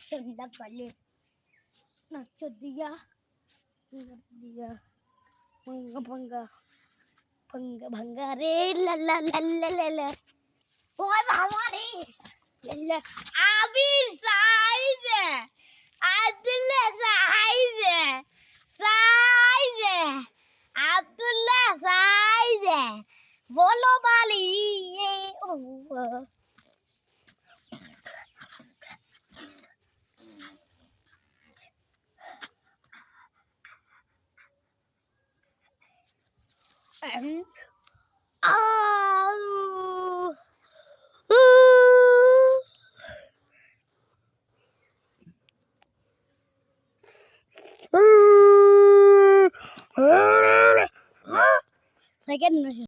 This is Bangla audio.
সন্ধ্যাকালে নাচ দিয়া দিয়া ভাঙ্গা ভাঙ্গা ভাঙ্গা ভাঙ্গা রে লা লা লা লা লা লা ওই বাবা রে লা আবির সাইদে আব্দুল্লাহ সাইদে সাইদে আব্দুল্লাহ সাইদে বলো বালি ও Second